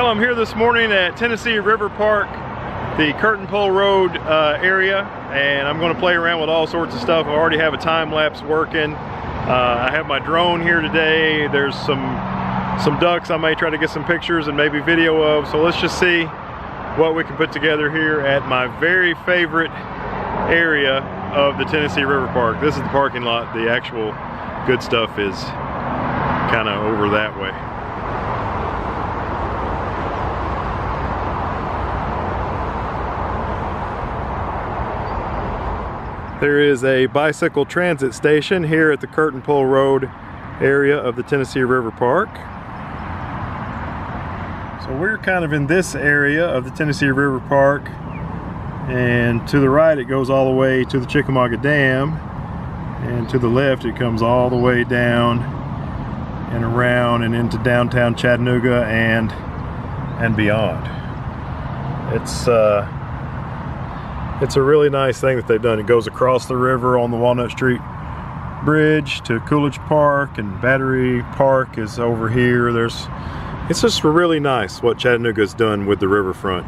Well, I'm here this morning at Tennessee Riverpark, the Curtain Pole Road area, and I'm going to play around with all sorts of stuff. I already have a time-lapse working. I have my drone here today. There's some ducks I may try to get some pictures and maybe video of. So let's just see what we can put together here at my very favorite area of the Tennessee Riverpark. This is the parking lot. The actual good stuff is kind of over that way. There is a bicycle transit station here at the Curtain Pole Road area of the Tennessee Riverpark. So we're kind of in this area of the Tennessee Riverpark, and to the right it goes all the way to the Chickamauga Dam, and to the left it comes all the way down and around and into downtown Chattanooga and beyond. It's a really nice thing that they've done. It goes across the river on the Walnut Street Bridge to Coolidge Park, and Battery Park is over here. It's just really nice what Chattanooga's done with the riverfront.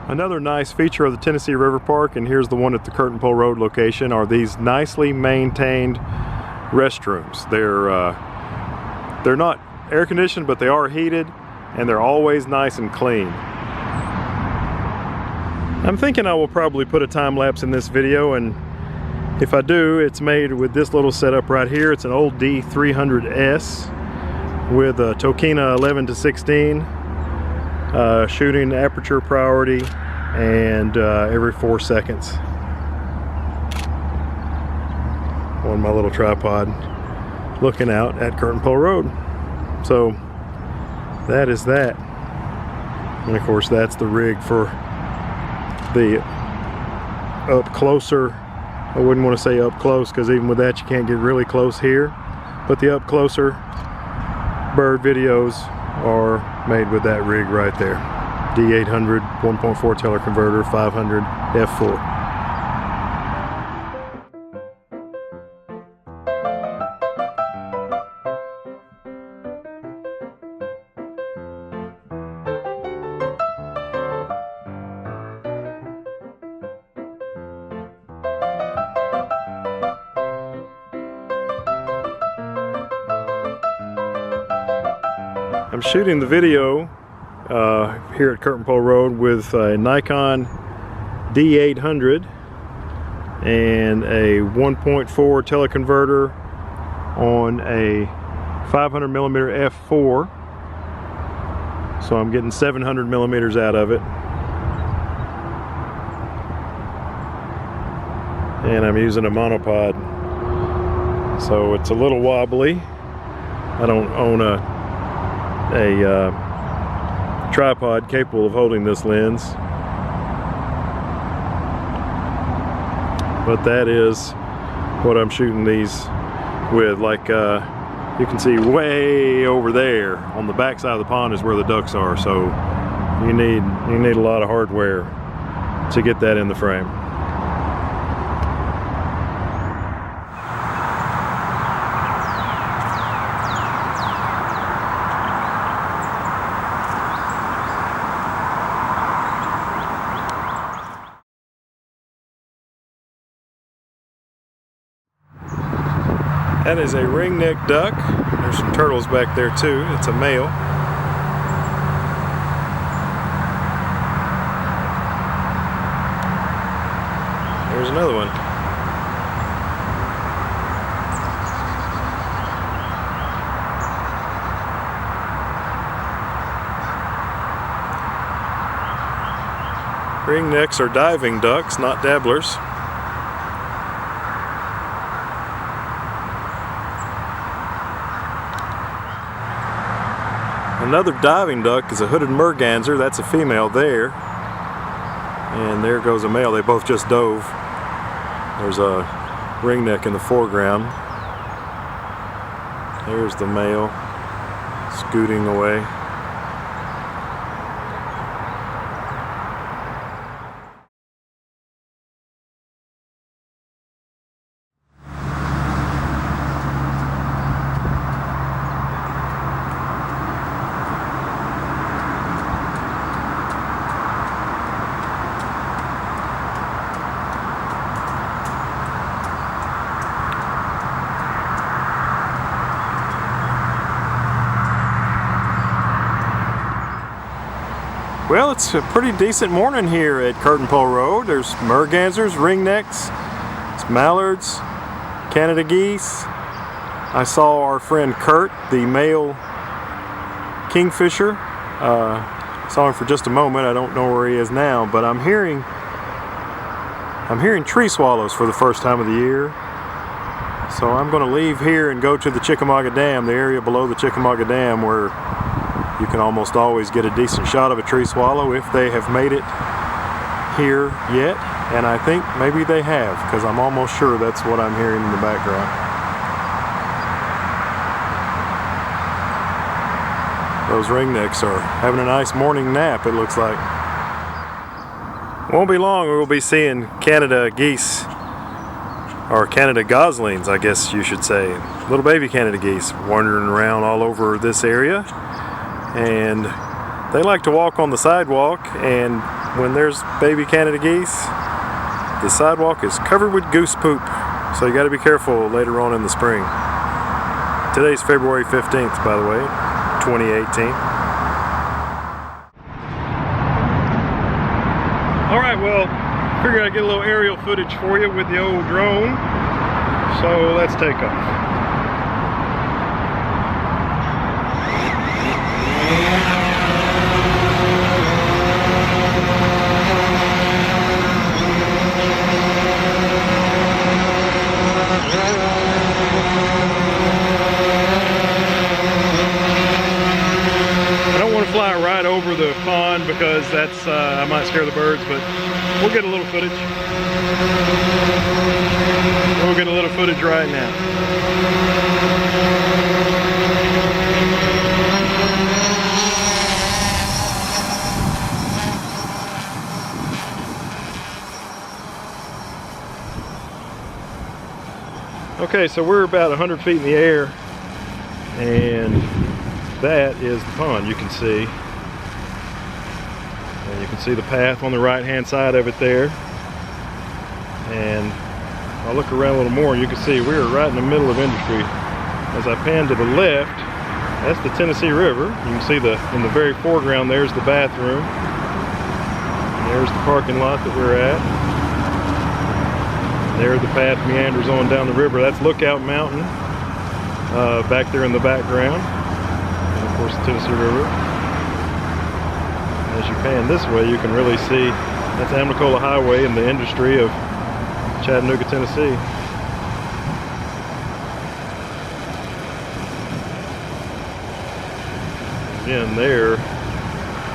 Another nice feature of the Tennessee Riverpark, and here's the one at the Curtain Pole Road location, are these nicely maintained restrooms. They're not air conditioned, but they are heated, and they're always nice and clean. I'm thinking I will probably put a time lapse in this video, and if I do, it's made with this little setup right here. It's an old D300S with a Tokina 11-16 shooting aperture priority, and every 4 seconds on my little tripod looking out at Curtain Pole Road. So that is that, and of course that's the rig for the up closer. I wouldn't want to say up close, because even with that you can't get really close here, but the up closer bird videos are made with that rig right there. D800 1.4 teleconverter 500 f4. I'm shooting the video here at Curtain Pole Road with a Nikon D800 and a 1.4 teleconverter on a 500mm f4, so I'm getting 700mm out of it, and I'm using a monopod, so it's a little wobbly. I don't own a tripod capable of holding this lens, but that is what I'm shooting these with. Like you can see way over there on the back side of the pond is where the ducks are, so you need a lot of hardware to get that in the frame. That is a ringneck duck. There's some turtles back there too. It's a male. There's another one. Ringnecks are diving ducks, not dabblers. Another diving duck is a hooded merganser. That's a female there, and there goes a male. They both just dove. There's a ringneck in the foreground. There's the male scooting away. Well, it's a pretty decent morning here at Curtain Pole Road. There's mergansers, ringnecks, it's mallards, Canada geese. I saw our friend Kurt, the male kingfisher. Saw him for just a moment. I don't know where he is now, but I'm hearing tree swallows for the first time of the year. So I'm going to leave here and go to the Chickamauga Dam, the area below the Chickamauga Dam, where you can almost always get a decent shot of a tree swallow if they have made it here yet. And I think maybe they have, because I'm almost sure that's what I'm hearing in the background. Those ringnecks are having a nice morning nap, it looks like. Won't be long, we'll be seeing Canada geese, or Canada goslings, I guess you should say. Little baby Canada geese wandering around all over this area. And they like to walk on the sidewalk, and when there's baby Canada geese, the sidewalk is covered with goose poop. So you got to be careful later on in the spring. Today's February 15th, by the way, 2018. Alright, well, figured I'd get a little aerial footage for you with the old drone. So let's take off. Fly right over the pond because that's I might scare the birds, but we'll get a little footage. We'll get a little footage right now. Okay, so we're about 100 feet in the air, and that is the pond. You can see, and you can see the path on the right hand side of it there. And I'll look around a little more, and you can see we're right in the middle of industry. As I pan to the left, that's the Tennessee River. You can see in the very foreground there's the bathroom, and there's the parking lot that we're at. And there the path meanders on down the river. That's Lookout Mountain back there in the background. Of course, the Tennessee River. As you pan this way, you can really see that's Amnicola Highway and the industry of Chattanooga, Tennessee. Again, there,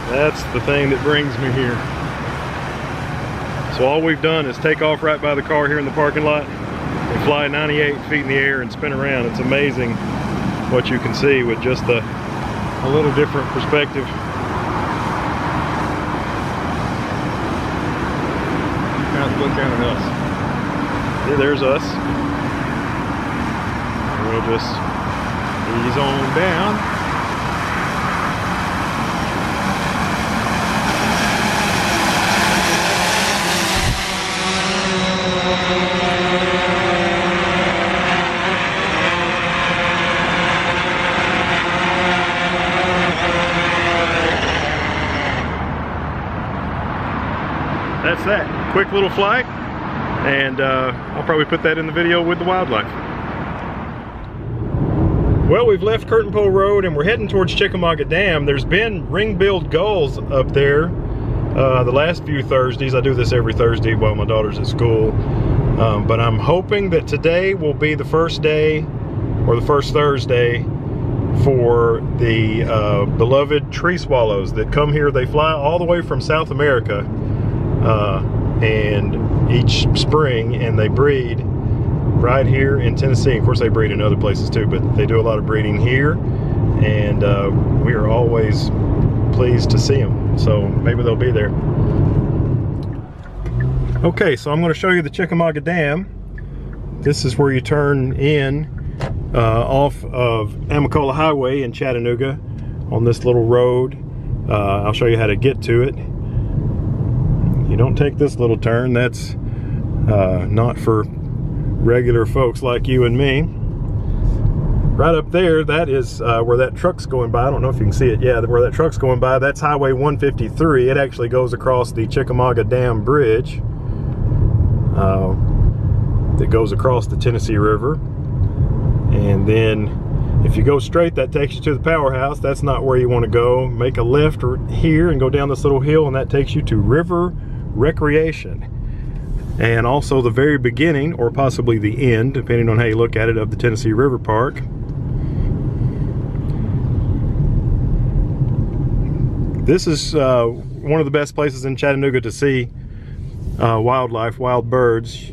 that's the thing that brings me here. So all we've done is take off right by the car here in the parking lot and fly 98 feet in the air and spin around. It's amazing what you can see with just a little different perspective. Now look down at us. Yeah, there's us. We'll just ease on down. That's that. Quick little flight, and I'll probably put that in the video with the wildlife. Well, we've left Curtain Pole Road and we're heading towards Chickamauga Dam. There's been ring-billed gulls up there the last few Thursdays. I do this every Thursday while my daughter's at school, but I'm hoping that today will be the first day, or the first Thursday, for the beloved tree swallows that come here. They fly all the way from South America and each spring, and they breed right here in Tennessee. Of course, they breed in other places too, but they do a lot of breeding here, and we are always pleased to see them. So maybe they'll be there. Okay, so I'm going to show you the Chickamauga Dam. This is where you turn in off of Amnicola Highway in Chattanooga on this little road. I'll show you how to get to it. You don't take this little turn. That's not for regular folks like you and me. Right up there, that is where that truck's going by. I don't know if you can see it. Yeah, where that truck's going by, that's Highway 153. It actually goes across the Chickamauga Dam bridge. That goes across the Tennessee River. And then if you go straight, that takes you to the powerhouse. That's not where you want to go. Make a left here and go down this little hill, and that takes you to River Recreation. And also the very beginning, or possibly the end, depending on how you look at it, of the Tennessee Riverpark. This is one of the best places in Chattanooga to see wildlife, wild birds.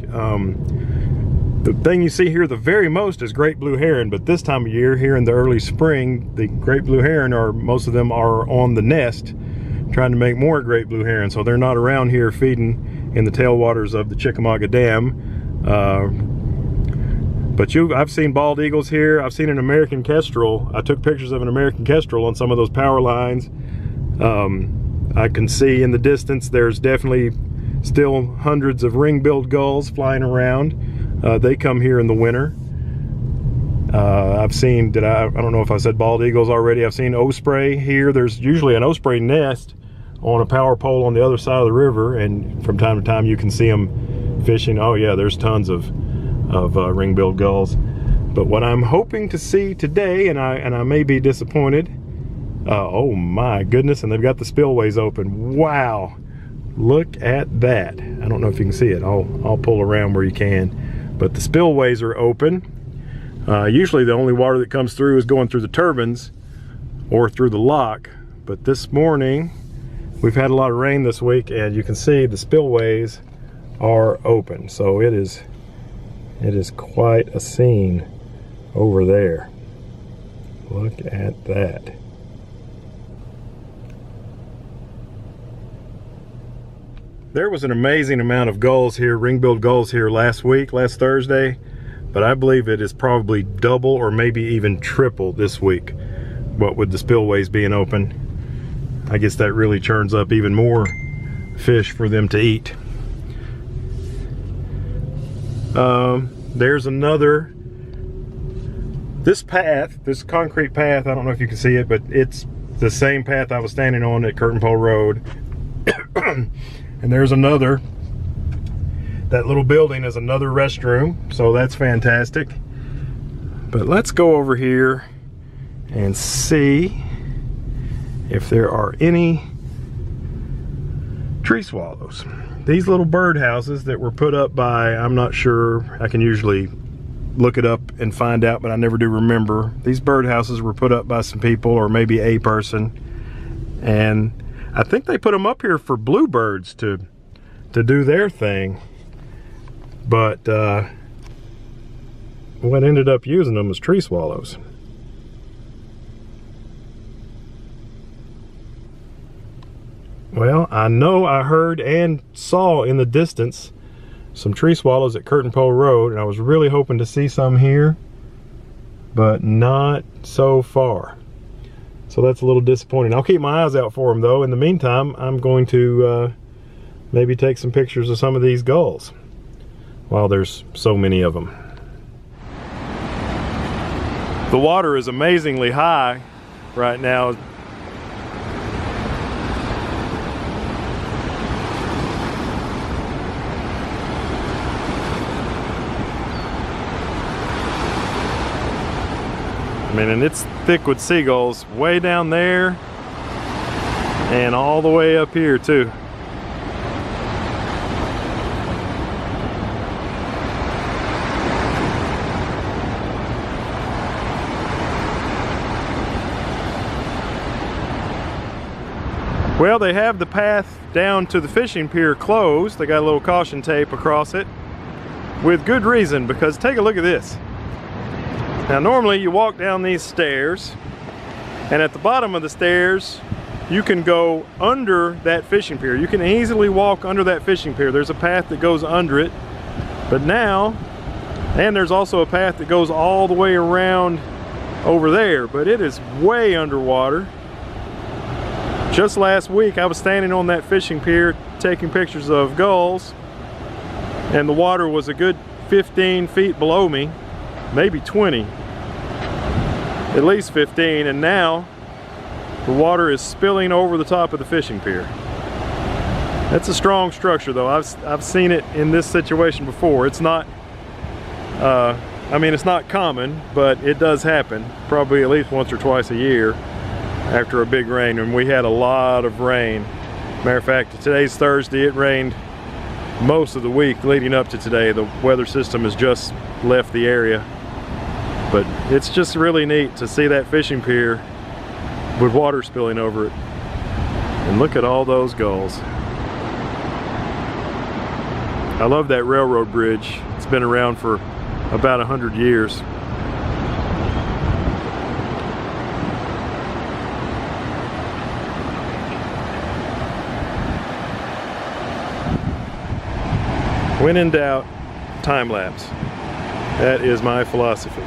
The thing you see here the very most is great blue heron, but this time of year, here in the early spring, the great blue heron, most of them are on the nest trying to make more great blue heron, so they're not around here feeding in the tailwaters of the Chickamauga Dam. But I've seen bald eagles here. I've seen an American kestrel. I took pictures of an American kestrel on some of those power lines. I can see in the distance there's definitely still hundreds of ring-billed gulls flying around. They come here in the winter. I've seen, I don't know if I said bald eagles already. I've seen osprey here. There's usually an osprey nest on a power pole on the other side of the river, and from time to time you can see them fishing. Oh yeah, there's tons of ring-billed gulls. But what I'm hoping to see today, and I may be disappointed, oh my goodness, and they've got the spillways open. Wow, look at that. I don't know if you can see it. I'll pull around where you can. But the spillways are open. Usually the only water that comes through is going through the turbines or through the lock. But this morning, we've had a lot of rain this week, and you can see the spillways are open. So it is quite a scene over there. Look at that. There was an amazing amount of gulls here, ring-billed gulls here last Thursday, but I believe it is probably double or maybe even triple this week, what with the spillways being open. I guess that really churns up even more fish for them to eat. There's another, this path, this concrete path, I don't know if you can see it, but it's the same path I was standing on at Curtain Pole Road. And there's another, that little building is another restroom, so that's fantastic. But let's go over here and see if there are any tree swallows. These little bird houses that were put up by, I'm not sure, I can usually look it up and find out, but I never do remember. These bird houses were put up by some people, or maybe a person, and I think they put them up here for bluebirds to do their thing, but what ended up using them was tree swallows. Well, I know I heard and saw in the distance some tree swallows at Curtain Pole Road, and I was really hoping to see some here, but not so far. So that's a little disappointing. I'll keep my eyes out for them though. In the meantime, I'm going to maybe take some pictures of some of these gulls while there's so many of them. The water is amazingly high right now. I mean, and it's thick with seagulls way down there and all the way up here too. Well, they have the path down to the fishing pier closed. They got a little caution tape across it with good reason, because take a look at this. Now normally you walk down these stairs, and at the bottom of the stairs you can go under that fishing pier. You can easily walk under that fishing pier. There's a path that goes under it, but now, and there's also a path that goes all the way around over there, but it is way underwater. Just last week I was standing on that fishing pier taking pictures of gulls, and the water was a good 15 feet below me, maybe 20. at least 15, and now the water is spilling over the top of the fishing pier. That's a strong structure though. I've seen it in this situation before. It's not, I mean, it's not common, but it does happen probably at least once or twice a year after a big rain, and we had a lot of rain. Matter of fact, today's Thursday. It rained most of the week leading up to today. The weather system has just left the area, but it's just really neat to see that fishing pier with water spilling over it. And look at all those gulls. I love that railroad bridge. It's been around for about 100 years. When in doubt, time lapse. That is my philosophy.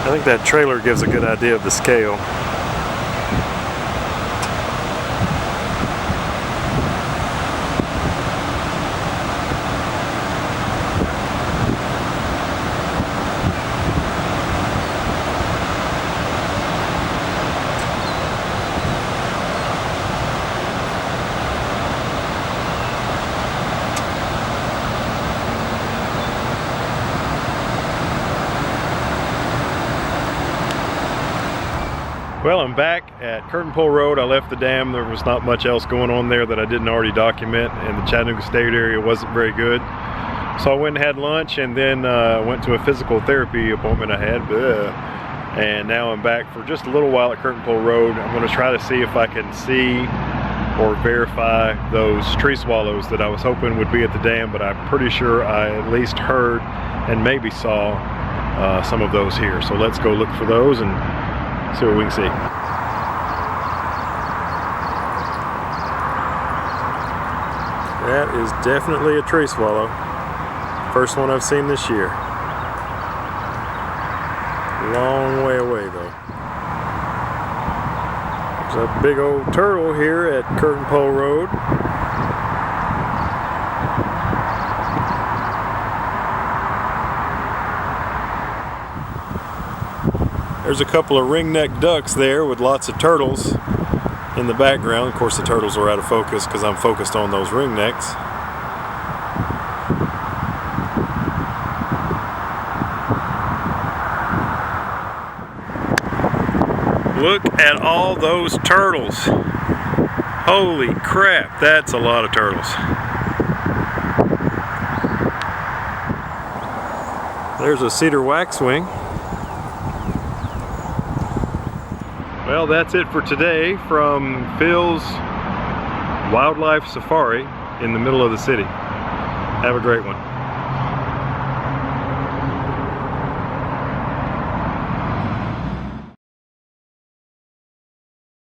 I think that trailer gives a good idea of the scale. Well, I'm back at Curtain Pole Road. I left the dam. There was not much else going on there that I didn't already document, and the Chattanooga State area wasn't very good. So I went and had lunch, and then went to a physical therapy appointment I had. And now I'm back for just a little while at Curtain Pole Road. I'm going to try to see if I can see or verify those tree swallows that I was hoping would be at the dam, but I'm pretty sure I at least heard and maybe saw some of those here. So let's go look for those and see what we can see. That is definitely a tree swallow. First one I've seen this year. Long way away though. There's a big old turtle here at Curtain Pole Road. There's a couple of ringneck ducks there with lots of turtles. in the background. Of course, the turtles are out of focus because I'm focused on those ringnecks. Look at all those turtles. Holy crap, that's a lot of turtles. There's a cedar waxwing. Well, that's it for today from Phil's Wildlife Safari in the middle of the city. Have a great one.